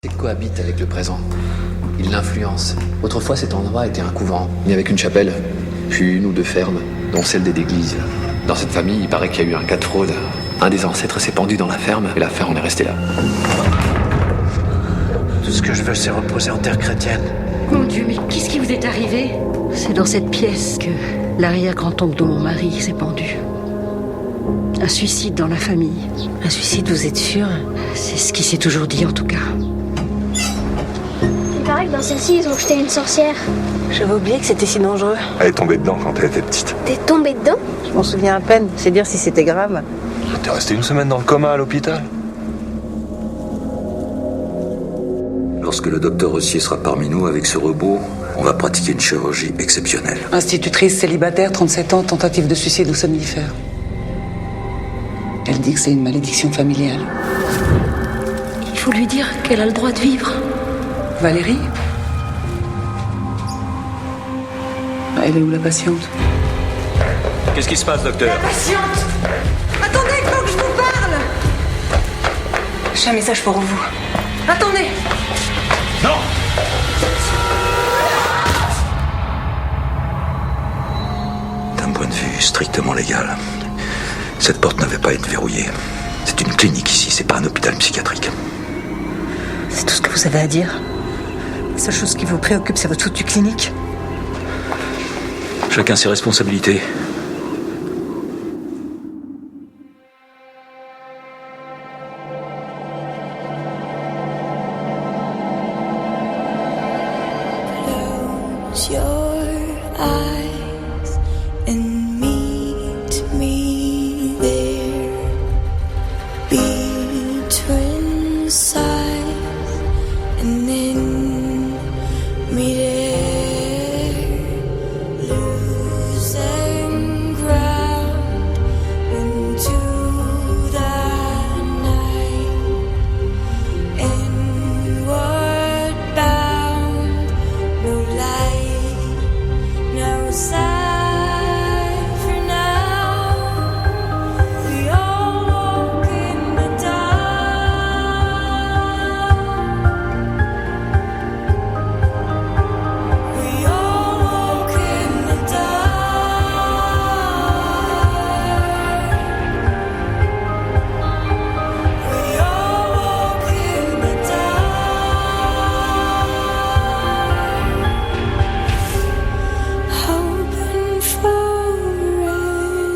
Il cohabite avec le présent. Il l'influence. Autrefois, cet endroit était un couvent, mais avec une chapelle, puis une ou deux fermes, dont celle des Déglises. Dans cette famille, il paraît qu'il y a eu un cas de fraude. Un des ancêtres s'est pendu dans la ferme, et la ferme en est restée là. Tout ce que je veux, c'est reposer en terre chrétienne. Mon Dieu, mais qu'est-ce qui vous est arrivé? C'est dans cette pièce que l'arrière-grand-oncle de mon mari s'est pendu. Un suicide dans la famille. Un suicide, vous êtes sûr? C'est ce qui s'est toujours dit, en tout cas. Il paraît que dans celle-ci, ils ont jeté une sorcière. J'avais oublié que c'était si dangereux. Elle est tombée dedans quand elle était petite. T'es tombée dedans? Je m'en souviens à peine. C'est dire si c'était grave. T'es resté une semaine dans le coma à l'hôpital. Lorsque le docteur Rossier sera parmi nous avec ce robot, on va pratiquer une chirurgie exceptionnelle. Institutrice célibataire, 37 ans, tentative de suicide au somnifère. Elle dit que c'est une malédiction familiale. Il faut lui dire qu'elle a le droit de vivre. Valérie? Elle est où la patiente? Qu'est-ce qui se passe, docteur? Patiente! Attendez, il faut que je vous parle! J'ai un message pour vous. Attendez! Non! D'un point de vue strictement légal, cette porte n'avait pas à être verrouillée. C'est une clinique ici, c'est pas un hôpital psychiatrique. C'est tout ce que vous avez à dire? La seule chose qui vous préoccupe, c'est votre foutue clinique? Chacun ses responsabilités. Close your eyes and meet me there between sighs and then midair, losing ground into the night, inward bound, no light, no sign for now. We all walk in the dark. We all walk in the dark. We all walk in the dark. Hoping for a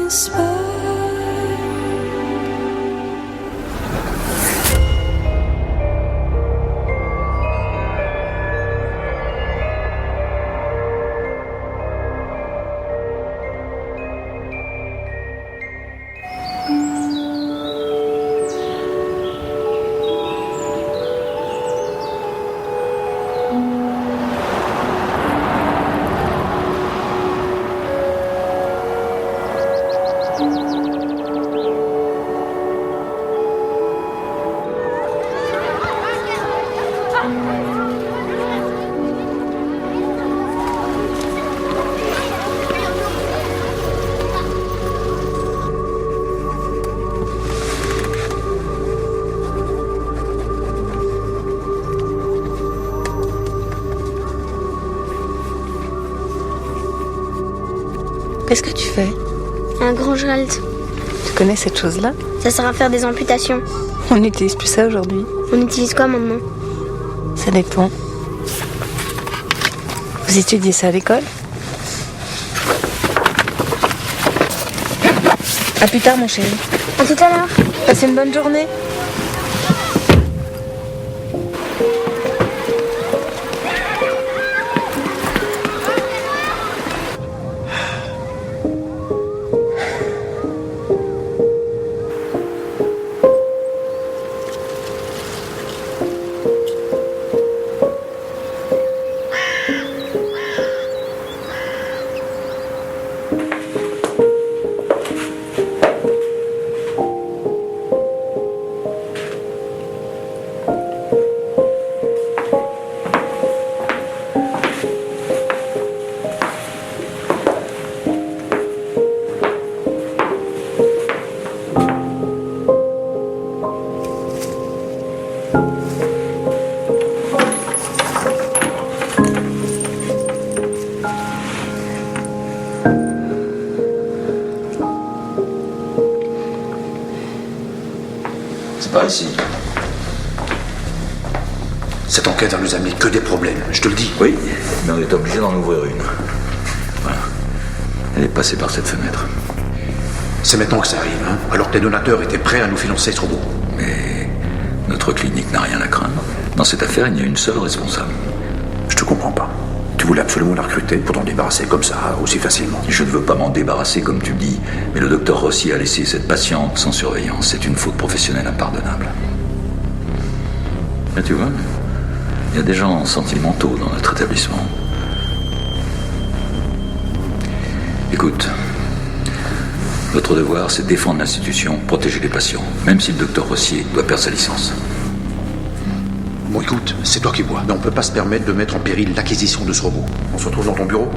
spark. Qu'est-ce que tu fais? Un grand Gérald. Tu connais cette chose-là? Ça sert à faire des amputations. On n'utilise plus ça aujourd'hui. On utilise quoi maintenant? Ça dépend. Vous étudiez ça à l'école? À plus tard, mon chéri. À tout à l'heure. Passez une bonne journée. par ici. Cette enquête va nous amener que des problèmes, je te le dis. Oui, mais on est obligé d'en ouvrir une. Voilà. Elle est passée par cette fenêtre. C'est maintenant que ça arrive, hein, alors que les donateurs étaient prêts à nous financer ce robot. Mais notre clinique n'a rien à craindre. Dans cette affaire, il n'y a une seule responsable. Je te comprends pas. Tu voulais absolument la recruter pour t'en débarrasser comme ça, aussi facilement. Je ne veux pas m'en débarrasser comme tu le dis, mais le docteur Rossi a laissé cette patiente sans surveillance. C'est une faute professionnelle impardonnable. Mais tu vois, il y a des gens sentimentaux dans notre établissement. Écoute, notre devoir, c'est défendre l'institution, protéger les patients, même si le docteur Rossier doit perdre sa licence. Bon, écoute, c'est toi qui vois, mais on peut pas se permettre de mettre en péril l'acquisition de ce robot. On se retrouve dans ton bureau.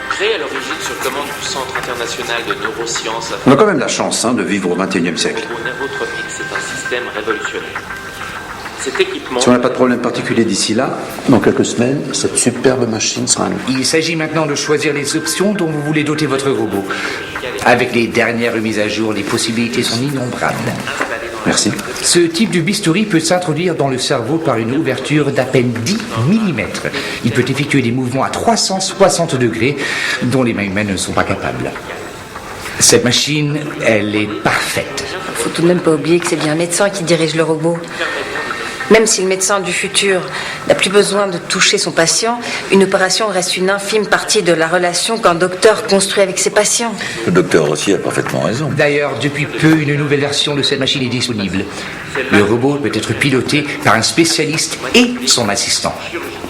Créé à l'origine sur commande du Centre international de neurosciences, On a quand même la chance de vivre au XXIe siècle. le robot neurotropique, c'est un système révolutionnaire. Cet équipement... Si on n'a pas de problème particulier d'ici là, dans quelques semaines, cette superbe machine sera à nous. Il s'agit maintenant de choisir les options dont vous voulez doter votre robot. Avec les dernières mises à jour, les possibilités sont innombrables. Merci. Ce type de bistouri peut s'introduire dans le cerveau par une ouverture d'à peine 10 mm. Il peut effectuer des mouvements à 360 degrés dont les mains humaines ne sont pas capables. Cette machine, elle est parfaite. Faut tout de même pas oublier que c'est bien un médecin qui dirige le robot. Même si le médecin du futur n'a plus besoin de toucher son patient, une opération reste une infime partie de la relation qu'un docteur construit avec ses patients. Le docteur Rossi a parfaitement raison. D'ailleurs, depuis peu, une nouvelle version de cette machine est disponible. Le robot peut être piloté par un spécialiste et son assistant.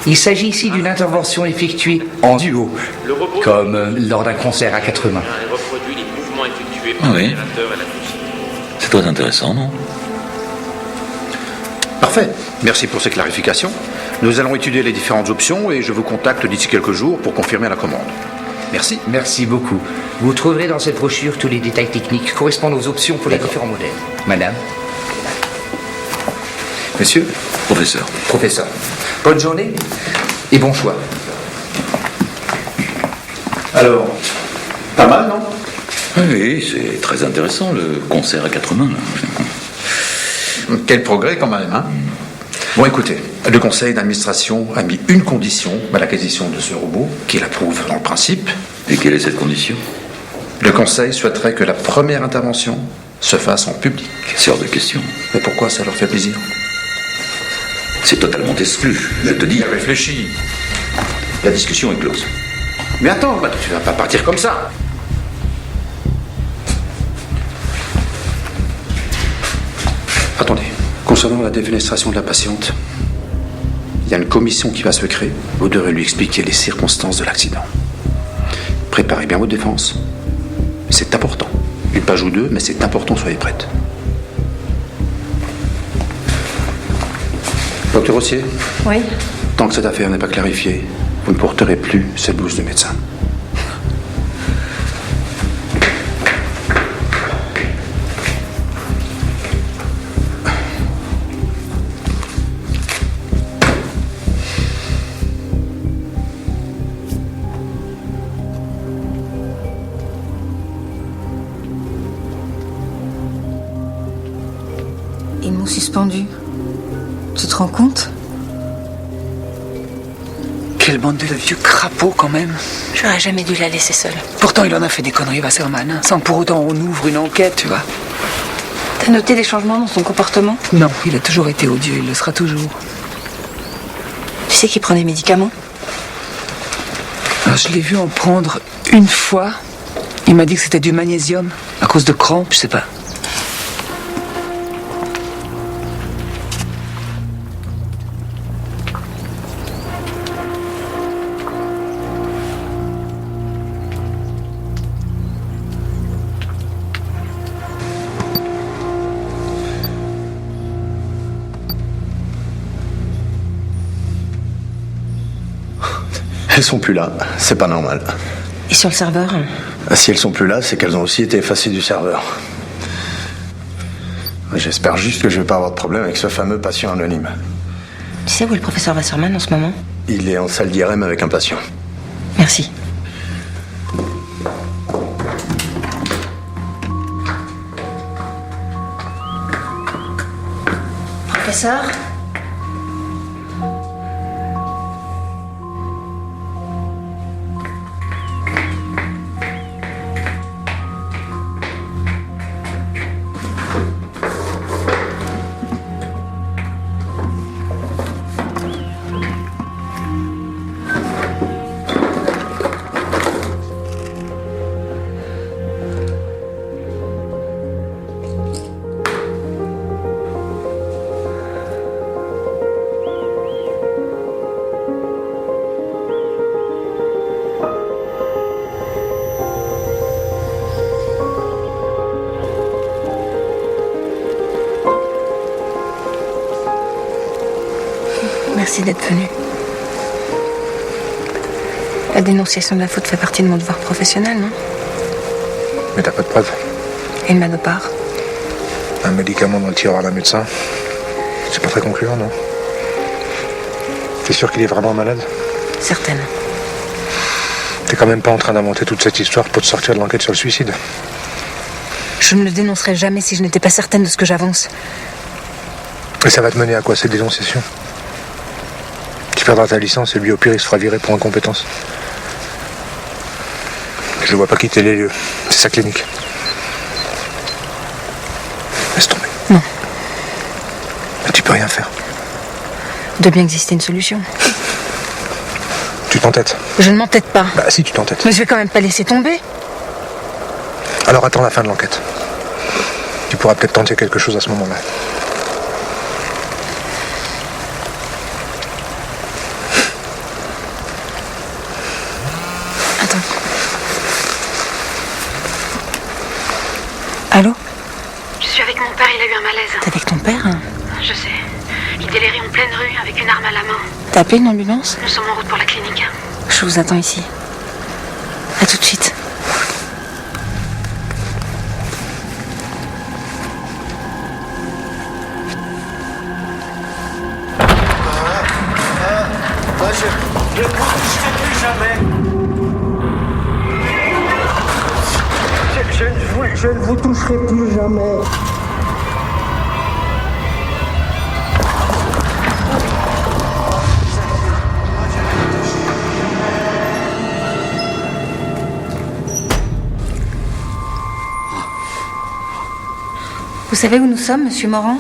Il s'agit ici d'une intervention effectuée en duo, comme lors d'un concert à 4 mains. Et reproduit les mouvements effectués par Oui. l'opérateur et la conscience. C'est très intéressant, non? Parfait. Merci pour ces clarifications. Nous allons étudier les différentes options et je vous contacte d'ici quelques jours pour confirmer la commande. Merci. Merci beaucoup. Vous trouverez dans cette brochure tous les détails techniques correspondant aux options pour les différents modèles. Madame. Monsieur. Professeur. Professeur. Bonne journée et bon choix. Alors, pas mal, non? Oui, c'est très intéressant, le concert à 4 mains. Là. Quel progrès quand même, hein? Bon, écoutez, le conseil d'administration a mis une condition à l'acquisition de ce robot, qu'il approuve dans le principe. Et quelle est cette condition? Le conseil souhaiterait que la première intervention se fasse en public. C'est hors de question. Mais pourquoi ça leur fait plaisir? C'est totalement exclu, je te dis. Réfléchis. La discussion est close. Mais attends, tu vas pas partir comme ça. Attendez, concernant la défenestration de la patiente, il y a une commission qui va se créer. Vous devrez lui expliquer les circonstances de l'accident. Préparez bien votre défense. C'est important. Une page ou deux, mais c'est important, soyez prête. Docteur Rossier, Oui. tant que cette affaire n'est pas clarifiée, vous ne porterez plus cette blouse de médecin. Ils m'ont suspendu. Tu te rends compte? Quelle bande de vieux crapauds quand même. J'aurais jamais dû la laisser seule. Pourtant, il en a fait des conneries, Wasserman, hein, sans pour autant on ouvre une enquête, tu vois. T'as noté des changements dans son comportement? Non, il a toujours été odieux, il le sera toujours. Tu sais qu'il prend des médicaments? Alors, je l'ai vu en prendre une fois. Il m'a dit que c'était du magnésium, à cause de crampes, je sais pas. Elles sont plus là, c'est pas normal. Et sur le serveur? Si elles sont plus là, c'est qu'elles ont aussi été effacées du serveur. J'espère juste que je vais pas avoir de problème avec ce fameux patient anonyme. Tu sais où est le professeur Wasserman en ce moment? Il est en salle d'IRM avec un patient. Merci. Professeur? Merci d'être venu. La dénonciation de la faute fait partie de mon devoir professionnel, non? Mais t'as pas de preuves. Et le manopar? Un médicament dans le tiroir d'un médecin, c'est pas très concluant, non? T'es sûr qu'il est vraiment malade? Certaine. T'es quand même pas en train d'inventer toute cette histoire pour te sortir de l'enquête sur le suicide? Je ne le dénoncerai jamais si je n'étais pas certaine de ce que j'avance. Et ça va te mener à quoi, ces dénonciations? Tu perdras ta licence et lui, au pire, il se fera virer pour incompétence. Je le vois pas quitter les lieux. C'est sa clinique. Laisse tomber. Non. Mais tu peux rien faire. Il doit bien exister une solution. Tu t'entêtes? Je ne m'entête pas. Bah si, tu t'entêtes. Mais je vais quand même pas laisser tomber. Alors attends la fin de l'enquête. Tu pourras peut-être tenter quelque chose à ce moment-là. Attends. Allô? Je suis avec mon père, il a eu un malaise. T'es avec ton père? Je sais. Il délérait en pleine rue avec une arme à la main. T'as appelé une ambulance? Nous sommes en route pour la clinique. Je vous attends ici. À tout de suite. Je ne vous toucherai plus jamais. Je ne vous toucherai plus jamais. Vous savez où nous sommes, monsieur Morand?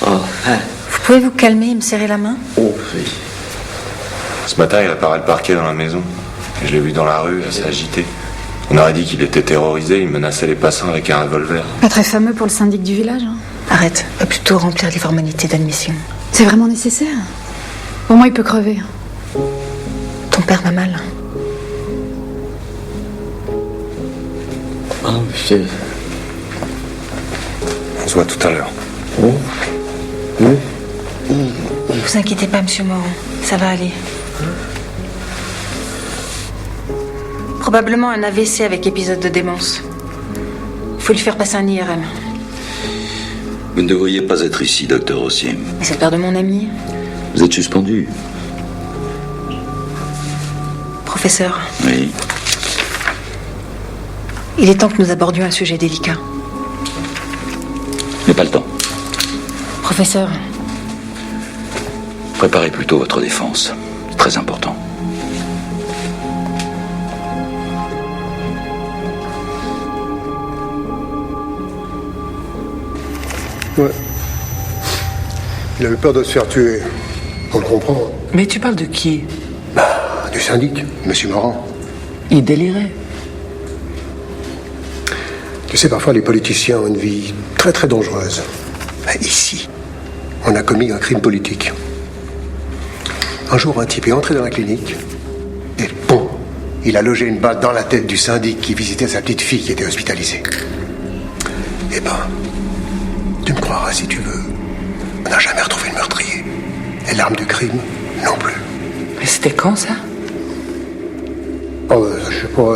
Oh, hein. Vous pouvez vous calmer et me serrer la main? Oh, oui. Ce matin, il apparaît le parquet dans la maison. Je l'ai vu dans la rue, assez agité. On aurait dit qu'il était terrorisé, il menaçait les passants avec un revolver. Pas très fameux pour le syndic du village. Hein. Arrête, va plutôt remplir les formalités d'admission. C'est vraiment nécessaire? Au moins, il peut crever. Ton père va mal. Ah, c'est... On se voit tout à l'heure. Oh. Oui. Vous inquiétez pas, monsieur Morand. Ça va aller. Probablement un AVC avec épisode de démence. Faut lui faire passer un IRM. Vous ne devriez pas être ici, docteur Rossier. Mais c'est le père de mon ami. Vous êtes suspendu. Professeur, Oui. il est temps que nous abordions un sujet délicat. Mais pas le temps. Professeur, Préparez plutôt votre défense. C'est très important. Ouais. Il avait peur de se faire tuer. On le comprend. Mais tu parles de qui? Du syndic, monsieur Morand. Il délirait. Tu sais, parfois, les politiciens ont une vie très très dangereuse. Mais ici, on a commis un crime politique. Un jour, un type est entré dans la clinique et bon, il a logé une balle dans la tête du syndic qui visitait sa petite fille qui était hospitalisée. Eh ben, tu me croiras si tu veux, on n'a jamais retrouvé le meurtrier. Et l'arme du crime, non plus. Mais c'était quand, ça? Oh, je sais pas,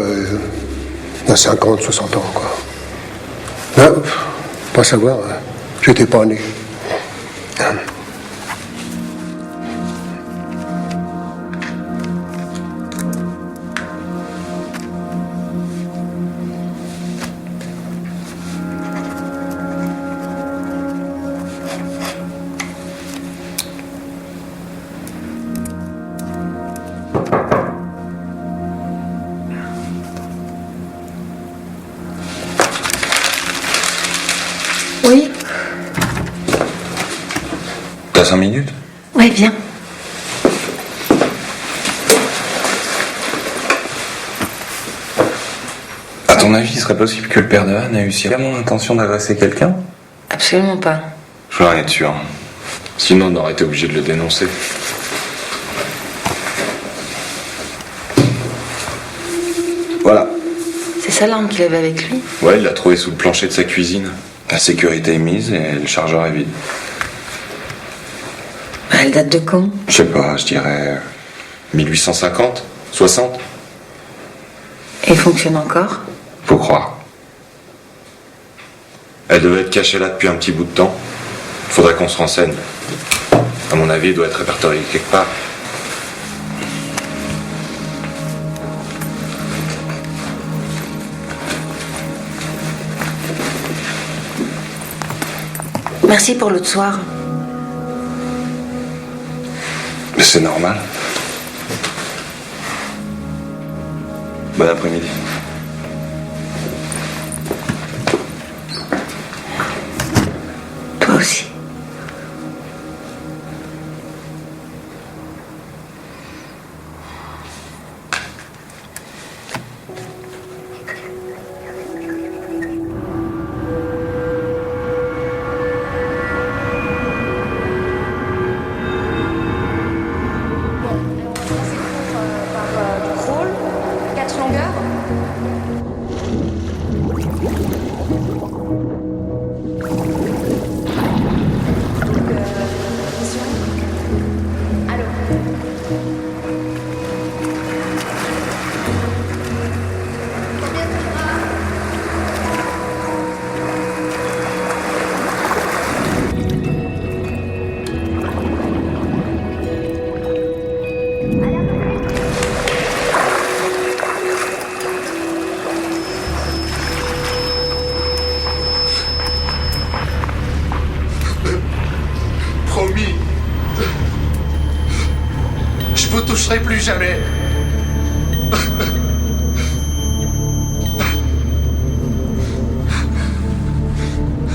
il y a 50, 60 ans, quoi. Là, pas savoir, j'étais pas né. Oui. T'as 5 minutes? Ouais, viens. À ton avis, il serait possible que le père de Anne ait eu sciemment l'intention d'agresser quelqu'un? Absolument pas. Je veux rien être sûr. Sinon, on aurait été obligé de le dénoncer. Voilà. C'est ça l'arme qu'il avait avec lui? Ouais, il l'a trouvé sous le plancher de sa cuisine. La sécurité est mise et le chargeur est vide. Elle date de quand? Je sais pas, je dirais 1850, 60. Et il fonctionne encore? Faut croire. Elle devait être cachée là depuis un petit bout de temps. Faudrait qu'on se renseigne. À mon avis, elle doit être répertoriée quelque part. Merci pour l'autre soir. Mais c'est normal. Bon après-midi. Toi aussi. Promis. Je vous toucherai plus jamais.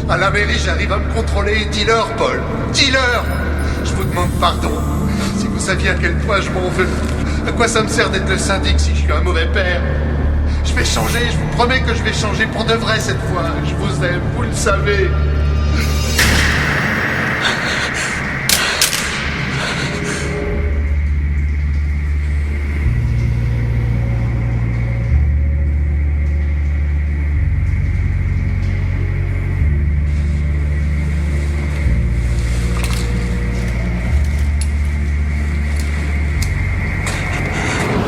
À la mairie, j'arrive à me contrôler. Dis-leur, Paul. Dis-leur. Je vous demande pardon. Si vous saviez à quel point je m'en veux. À quoi ça me sert d'être le syndic si je suis un mauvais père? Je vais changer, je vous promets que je vais changer pour de vrai cette fois. Je vous aime, vous le savez.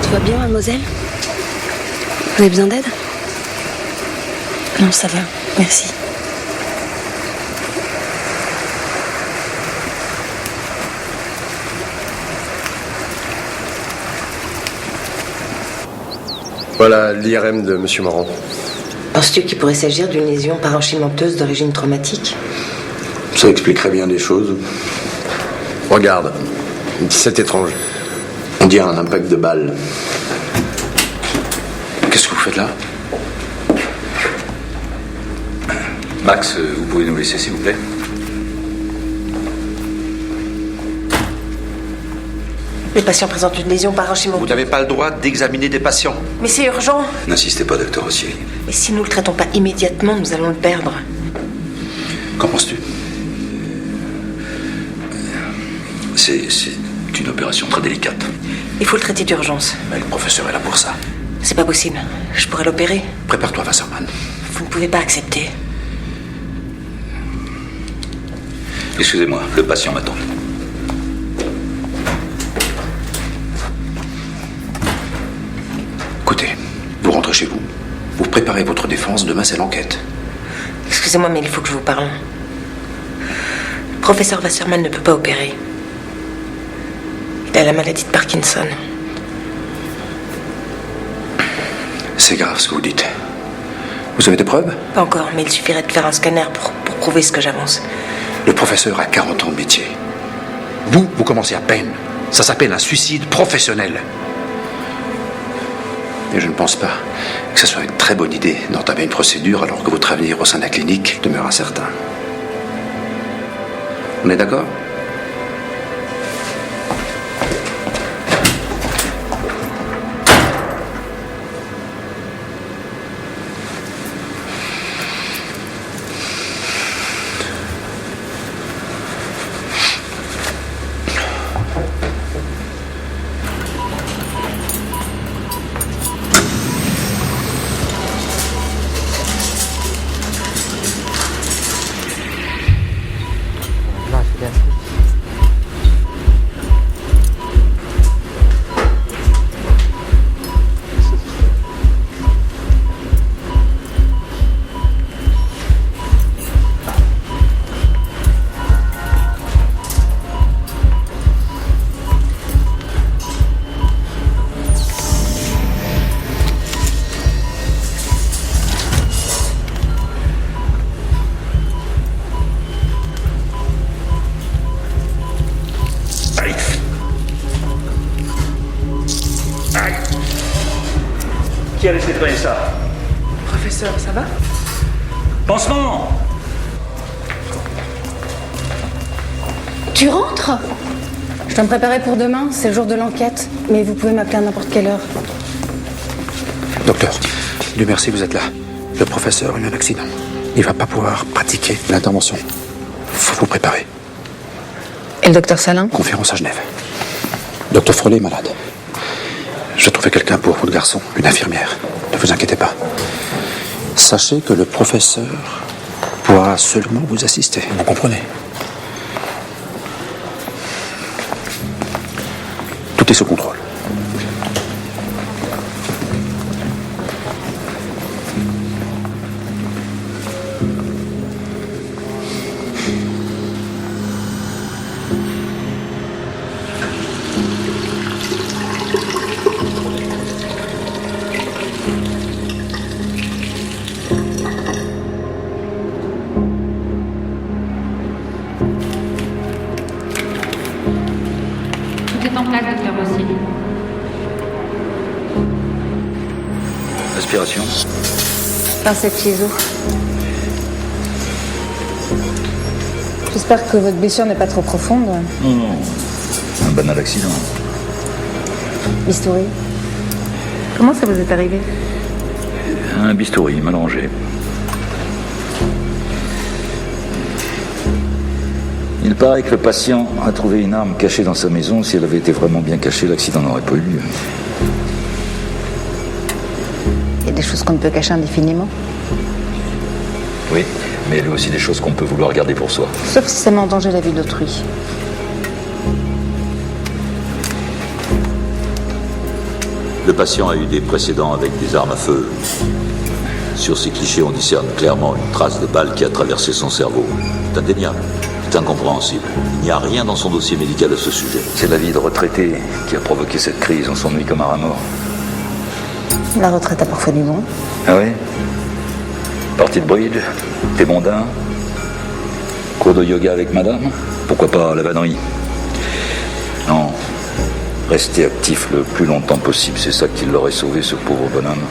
Tout va bien, mademoiselle? Vous avez besoin d'aide? Non, ça va. Merci. Voilà l'IRM de M. Morand. Penses-tu qu'il pourrait s'agir d'une lésion parenchymenteuse d'origine traumatique? Ça expliquerait bien des choses. Regarde, c'est étrange. On dirait un impact de balle. Qu'est-ce que vous faites là? Max, vous pouvez nous laisser, s'il vous plaît? Les patients présentent une lésion Vous parenchymenteuse. n'avez pas le droit d'examiner des patients. Mais c'est urgent. N'insistez pas, docteur Rossier. Et si nous le traitons pas immédiatement, nous allons le perdre. Qu'en penses-tu? C'est une opération très délicate. Il faut le traiter d'urgence. Mais le professeur est là pour ça. C'est pas possible. Je pourrais l'opérer. Prépare-toi, Wasserman. Vous ne pouvez pas accepter. Excusez-moi, le patient m'attend. chez vous. Vous préparez votre défense, demain c'est l'enquête. Excusez-moi, mais il faut que je vous parle. Le professeur Wasserman ne peut pas opérer. Il a la maladie de Parkinson. C'est grave ce que vous dites. Vous avez des preuves? Pas encore, mais il suffirait de faire un scanner pour prouver ce que j'avance. Le professeur a 40 ans de métier. Vous commencez à peine. Ça s'appelle un suicide professionnel. Et je ne pense pas que ce soit une très bonne idée d'entamer une procédure alors que votre avenir au sein de la clinique demeure incertain. On est d'accord? Qui a laissé traîner ça? Professeur, ça va? Pansement! Tu rentres? Je dois me préparer pour demain, c'est le jour de l'enquête. Mais vous pouvez m'appeler à n'importe quelle heure. Docteur, Dieu merci, vous êtes là. Le professeur a eu un accident. Il va pas pouvoir pratiquer l'intervention. Faut vous préparer. Et le docteur Salin? Conférence à Genève. Docteur Frollet est malade. Je vais trouver quelqu'un pour vous, le garçon, une infirmière. Ne vous inquiétez pas. Sachez que le professeur pourra seulement vous assister. Vous comprenez? Tout est sous contrôle. Tout est en place, docteur Rossi. Respiration. Pincette ciseaux. J'espère que votre blessure n'est pas trop profonde. Non. Un banal accident. Bistouri. Comment ça vous est arrivé? Un bistouri mal rangé. Il paraît que le patient a trouvé une arme cachée dans sa maison. Si elle avait été vraiment bien cachée, l'accident n'aurait pas eu lieu. Il y a des choses qu'on ne peut cacher indéfiniment. Oui, mais il y a aussi des choses qu'on peut vouloir garder pour soi. Sauf si ça met en danger la vie d'autrui. Le patient a eu des précédents avec des armes à feu. Sur ces clichés, on discerne clairement une trace de balle qui a traversé son cerveau. C'est indéniable. C'est incompréhensible. Il n'y a rien dans son dossier médical à ce sujet. C'est la vie de retraité qui a provoqué cette crise. On s'ennuie comme un rat mort. La retraite a parfois du bon. Ah oui? Partie de bridge, thé mondain, cours de yoga avec madame, pourquoi pas la vannerie? Non, rester actif le plus longtemps possible, c'est ça qui l'aurait sauvé, ce pauvre bonhomme.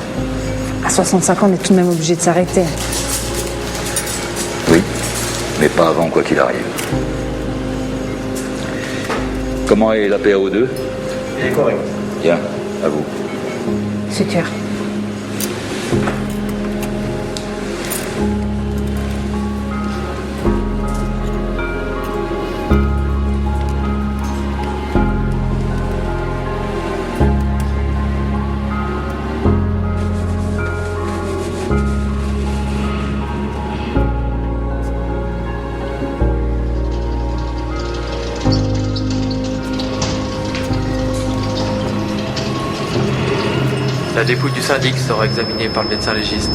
À 65 ans, on est tout de même obligé de s'arrêter. Oui, mais pas avant quoi qu'il arrive. Comment est la PAO2? Il est correct. Bien, à vous. Suture. La dépouille du syndic sera examinée par le médecin légiste.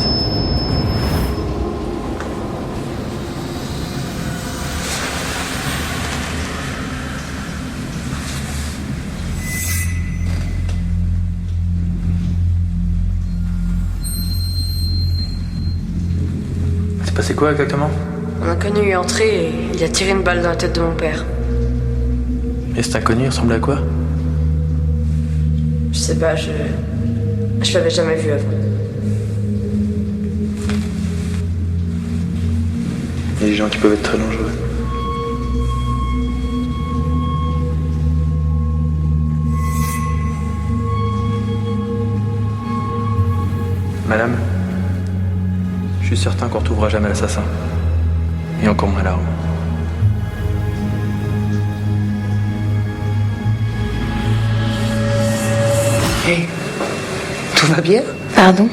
C'est passé quoi exactement? Un inconnu est entré et il a tiré une balle dans la tête de mon père. Et cet inconnu ressemble à quoi? Je sais pas, je l'avais jamais vu avant. Il y a des gens qui peuvent être très dangereux. Madame, je suis certain qu'on retrouvera jamais l'assassin. Et encore moins l'arme. Hé, tout va bien? Pardon?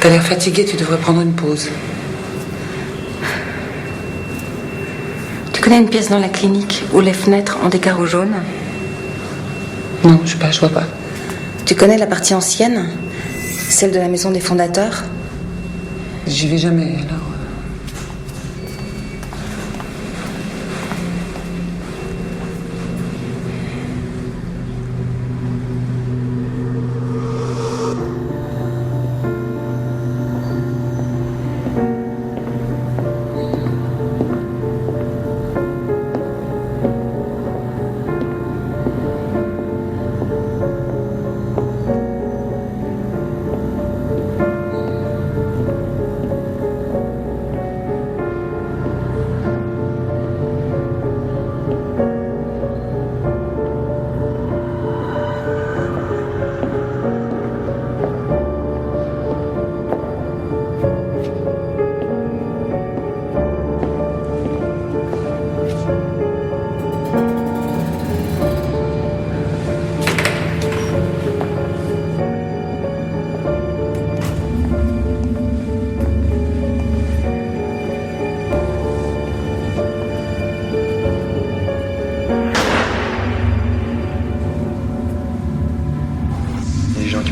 T'as l'air fatigué, tu devrais prendre une pause. Tu connais une pièce dans la clinique où les fenêtres ont des carreaux jaunes? Non, je vois pas. Tu connais la partie ancienne? Celle de la maison des fondateurs? J'y vais jamais, alors.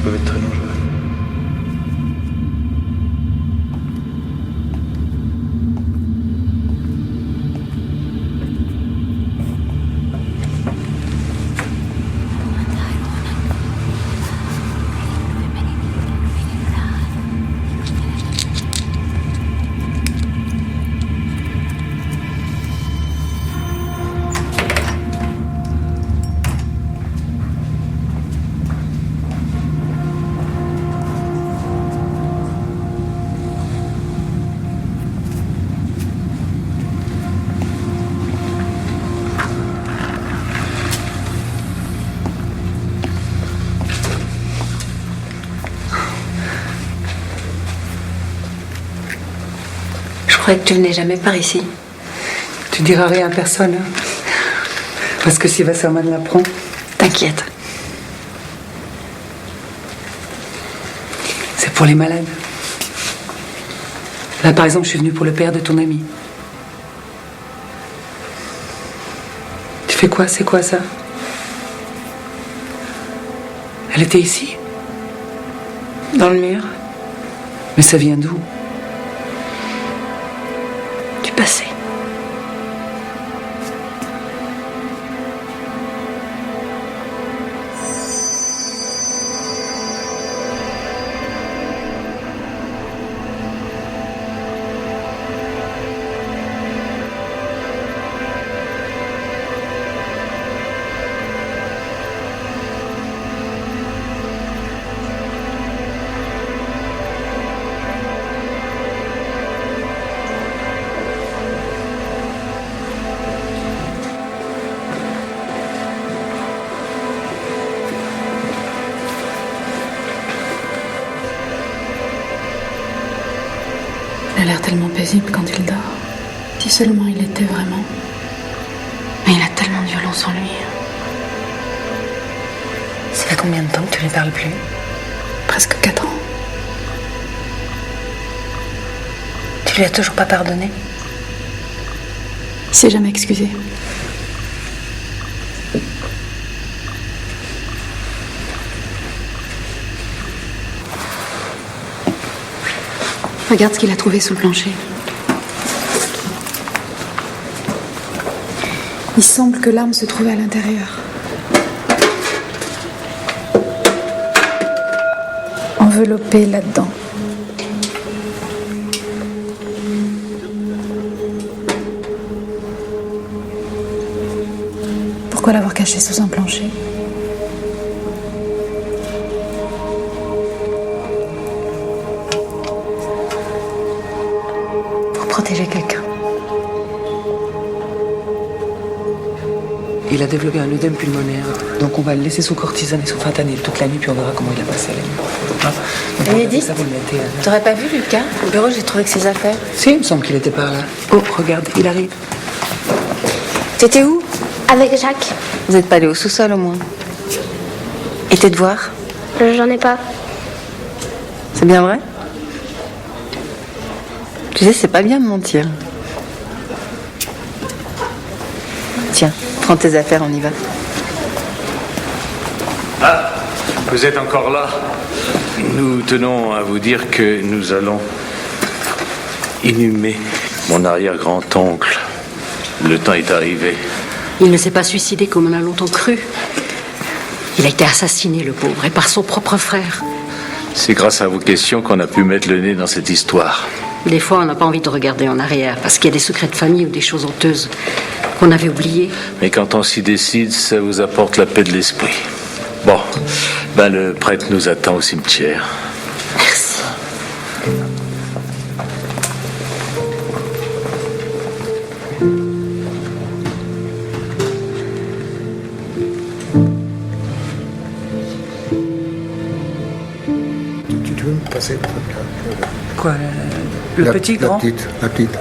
Peuvent être très dangereux. Je croyais que tu venais jamais par ici. Tu diras rien à personne, hein? Parce que si Wasserman l'apprend... T'inquiète. C'est pour les malades. Là, par exemple, je suis venue pour le père de ton ami. Tu fais quoi? C'est quoi ça? Elle était ici? Dans le mur. Mais ça vient d'où? Du passé. Il a l'air tellement paisible quand il dort. Si seulement il était vraiment. Mais il a tellement de violence en lui. Ça fait combien de temps que tu ne lui parles plus? Presque 4 ans. Tu lui as toujours pas pardonné? Il s'est jamais excusé. Regarde ce qu'il a trouvé sous le plancher. Il semble que l'arme se trouvait à l'intérieur. Enveloppée là-dedans. Pourquoi l'avoir cachée sous un plancher ? Pour protéger quelqu'un. Il a développé un œdème pulmonaire, donc on va le laisser sous cortisone et sous fentanyl toute la nuit, puis on verra comment il a passé la nuit. Hein? Edith, ça, vous le mettez, t'aurais pas vu Lucas ? Au bureau, j'ai trouvé que ses affaires. Si, il me semble qu'il était par là. Oh, regarde, il arrive. T'étais où ? Avec Jacques. Vous n'êtes pas allé au sous-sol au moins ? Et tes devoirs ? J'en ai pas. C'est bien vrai ? Tu sais, c'est pas bien de mentir. Tiens, prends tes affaires, on y va. Ah, vous êtes encore là. Nous tenons à vous dire que nous allons inhumer mon arrière-grand-oncle. Le temps est arrivé. Il ne s'est pas suicidé comme on a longtemps cru. Il a été assassiné, le pauvre, et par son propre frère. C'est grâce à vos questions qu'on a pu mettre le nez dans cette histoire. Des fois, on n'a pas envie de regarder en arrière, parce qu'il y a des secrets de famille ou des choses honteuses qu'on avait oubliées. Mais quand on s'y décide, ça vous apporte la paix de l'esprit. Bon, ben le prêtre nous attend au cimetière. Merci. Tu veux me passer Quoi, le petit grand ? La petite.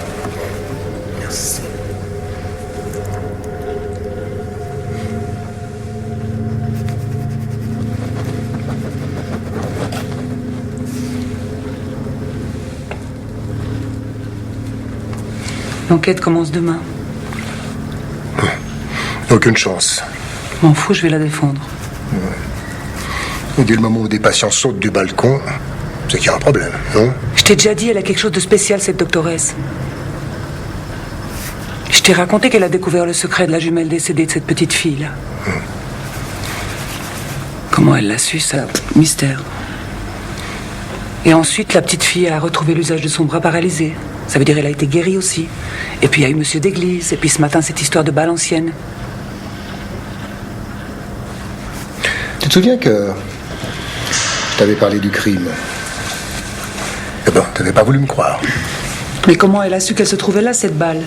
Merci. L'enquête commence demain. Aucune chance. M'en fous, je vais la défendre. Et dès le moment où des patients sautent du balcon, c'est qu'il y a un problème, non ? Je t'ai déjà dit, elle a quelque chose de spécial, cette doctoresse. Je t'ai raconté qu'elle a découvert le secret de la jumelle décédée de cette petite fille-là. Comment elle l'a su, ça ? Mystère. Et ensuite, la petite fille a retrouvé l'usage de son bras paralysé. Ça veut dire qu'elle a été guérie aussi. Et puis il y a eu monsieur d'église. Et puis ce matin, cette histoire de balle ancienne. Tu te souviens que je t'avais parlé du crime ? Eh ben, t'avais pas voulu me croire. Mais comment elle a su qu'elle se trouvait là, cette balle ?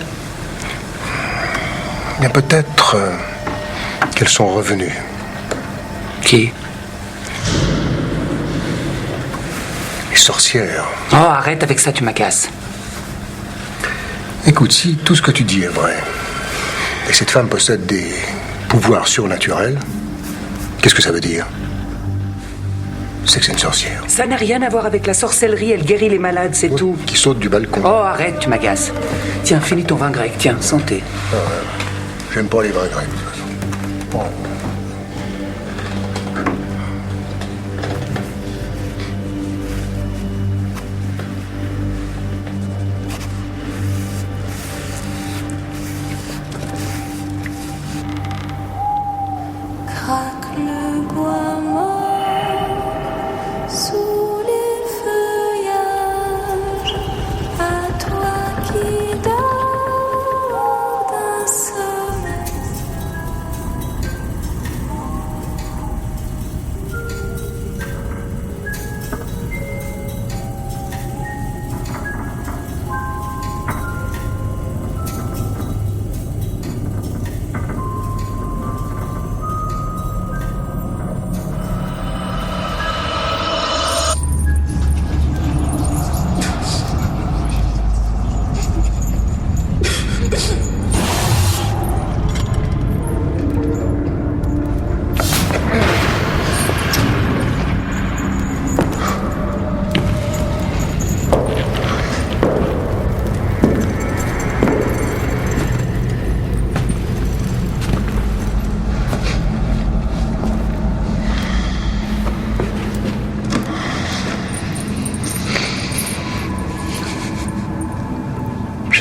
Bien peut-être qu'elles sont revenues. Qui ? Les sorcières. Oh, arrête avec ça, tu m'agaces. Écoute, si tout ce que tu dis est vrai, et que cette femme possède des pouvoirs surnaturels, qu'est-ce que ça veut dire ? C'est que c'est une sorcière. Ça n'a rien à voir avec la sorcellerie, elle guérit les malades, c'est tout. Qui saute du balcon. Oh, arrête, tu m'agaces. Tiens, finis ton vin grec, tiens, santé. J'aime pas les vins grecs. Bon. Craque le bois mort sous les feuillages, à toi qui dors d'un sommeil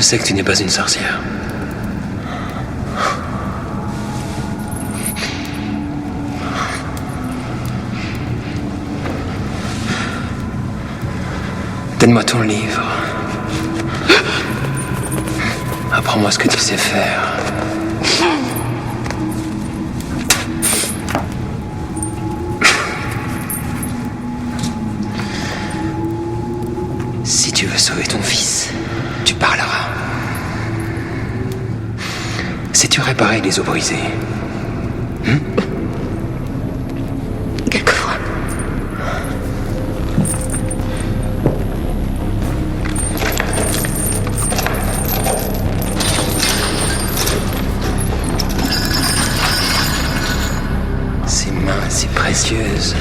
sais que tu n'es pas une sorcière. Donne-moi ton livre. Apprends-moi ce que tu sais faire. Si tu veux sauver ton fils, tu parleras. Si tu réparais les os brisés. Quelquefois. Ces mains si précieuses.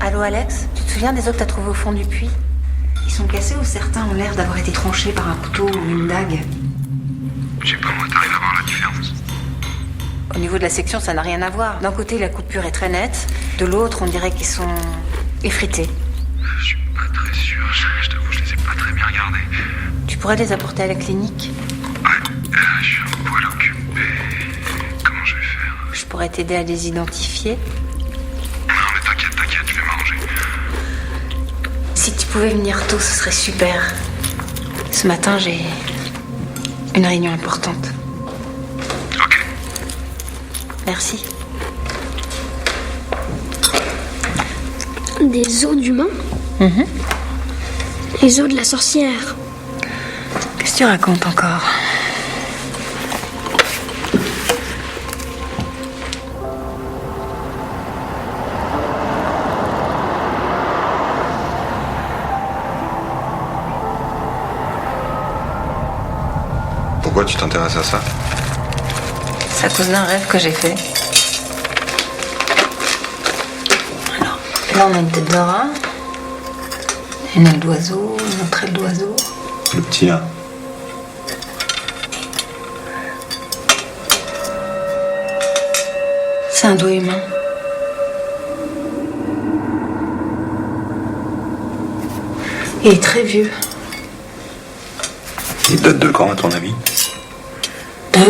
Allô Alex, tu te souviens des os que t'as trouvés au fond du puits? Ils sont cassés ou certains ont l'air d'avoir été tranchés par un couteau ou une dague? Je sais pas, moi, t'arrives à voir la différence? Au niveau de la section, ça n'a rien à voir. D'un côté, la coupure est très nette. De l'autre, on dirait qu'ils sont effrités. Je suis pas très sûr. Je t'avoue, je les ai pas très bien regardés. Tu pourrais les apporter à la clinique? Je suis un poil occupé. Comment je vais faire? Je pourrais t'aider à les identifier. Non, mais t'inquiète, je vais m'arranger. Si tu pouvais venir tôt, ce serait super. Ce matin, j'ai une réunion importante. Ok. Merci. Des os d'humains? Les os de la sorcière. Qu'est-ce que tu racontes encore? Pourquoi tu t'intéresses à ça? C'est à cause d'un rêve que j'ai fait. Alors, là on a une tête de rat, une aile d'oiseau, une autre aile d'oiseau. Le petit là. C'est un doigt humain. Il est très vieux. Il date de quand, à ton avis?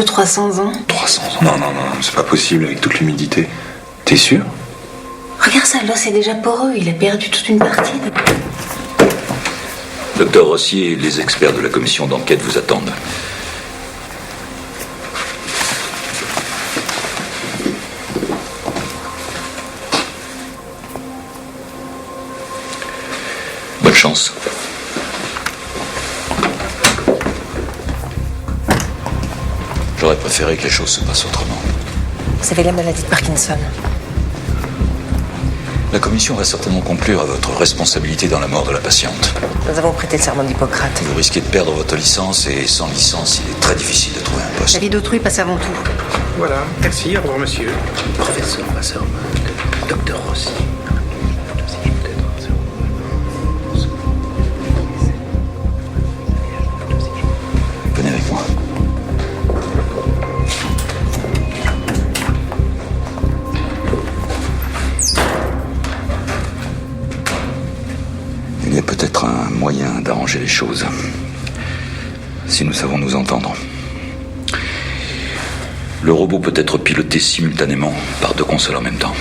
300 ans. 300 ans? Non, c'est pas possible avec toute l'humidité. T'es sûr? Regarde ça, l'os est déjà poreux. Il a perdu toute une partie. Docteur Rossier et les experts de la commission d'enquête vous attendent. Bonne chance. J'aurais préféré que les choses se passent autrement. Vous avez la maladie de Parkinson. La commission va certainement conclure à votre responsabilité dans la mort de la patiente. Nous avons prêté le serment d'Hippocrate. Vous risquez de perdre votre licence et sans licence, il est très difficile de trouver un poste. La vie d'autrui passe avant tout. Voilà, merci, au revoir monsieur. Professeur Wasserman, docteur Rossi. Venez avec moi. Il y a peut-être un moyen d'arranger les choses, si nous savons nous entendre. Le robot peut être piloté simultanément par deux consoles en même temps.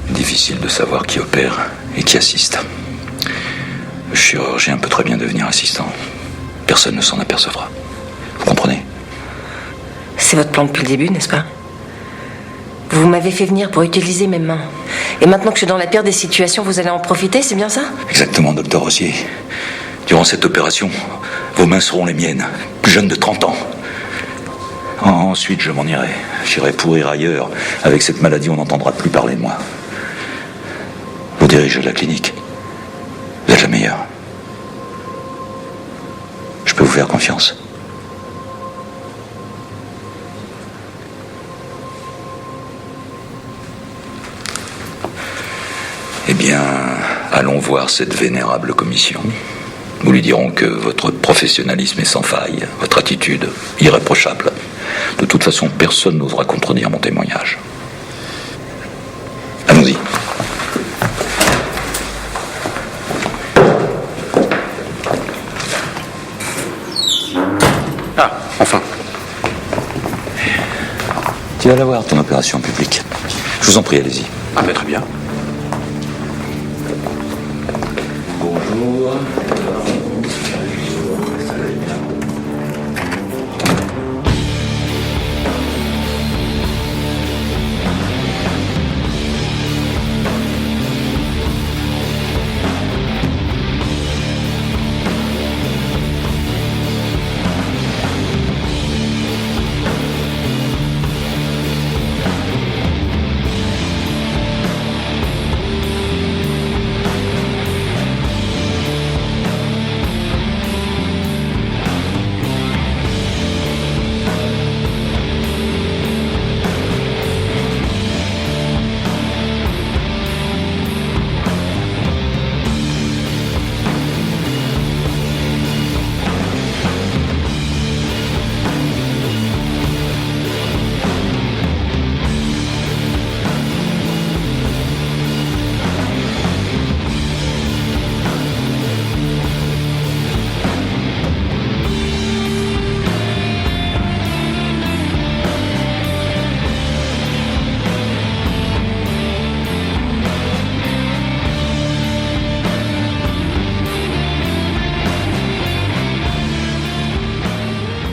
Difficile de savoir qui opère et qui assiste. Le chirurgien peut très bien devenir assistant. Personne ne s'en apercevra. Vous comprenez? C'est votre plan depuis le début, n'est-ce pas? Vous m'avez fait venir pour utiliser mes mains. Et maintenant que je suis dans la pire des situations, vous allez en profiter, c'est bien ça? Exactement, docteur Rossier. Durant cette opération, vos mains seront les miennes, plus jeunes de 30 ans. Ensuite, je m'en irai. J'irai pourrir ailleurs. Avec cette maladie, on n'entendra plus parler de moi. Vous dirigez la clinique. Vous êtes la meilleure. Je peux vous faire confiance. Eh bien, allons voir cette vénérable commission. Nous lui dirons que votre professionnalisme est sans faille, votre attitude irréprochable. De toute façon, personne n'osera contredire mon témoignage. Allons-y. Ah, enfin. Tu vas la voir, ton opération publique. Je vous en prie, allez-y. Ah, mais très bien. Bonjour.